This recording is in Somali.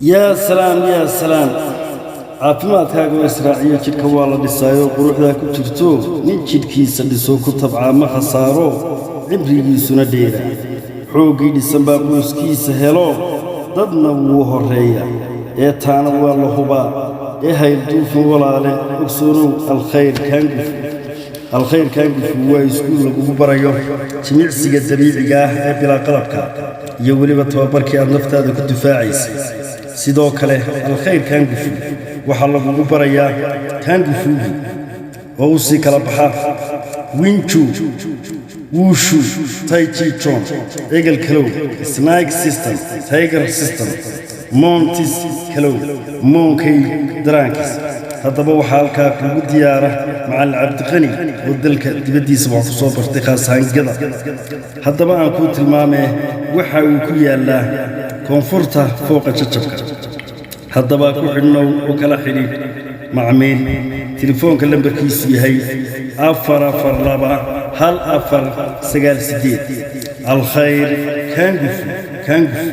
يا سلام يا سلام caafimaadkaaga oo israaciyo jidhka waa la dhisaayo quruxda ku jirto nin jidhkiisa dhiso ku tabca ma khasaaro cibrigiisuna dheera xoogii dhisan baa qoyskiisa helo dadna wuu horeeya ee taana waa la hubaa ee hayl duufin walaale ogsoonow alkhayr kaangufu waa iskuul lagugu barayo jimicsiga dabiiciga ah ee bilaa qalabka iyo weliba tababarkii aad naftaada ku difaacaysay sidoo kale alkhayr kaangufu waxaa lagugu barayaa kaangufuugi oo u sii kala baxa winju wushu taichi chon eagle kalow snake system tiger system montis kalow moonkay daraankiis haddaba waxaa halkaa kugu diyaara macallin cabdiqani oo dalka dibaddiisa wax ku soo bartay khaas ahaan gada haddaba aan kuu tilmaamee waxa uu ku yaallaa koonfurta fooqa jajabka haddaba ku xidhnow oo kala xidhiidh macmiil telefoonka lambarkiisu yahay 442 1 4 9 8 alkhayr kaangufu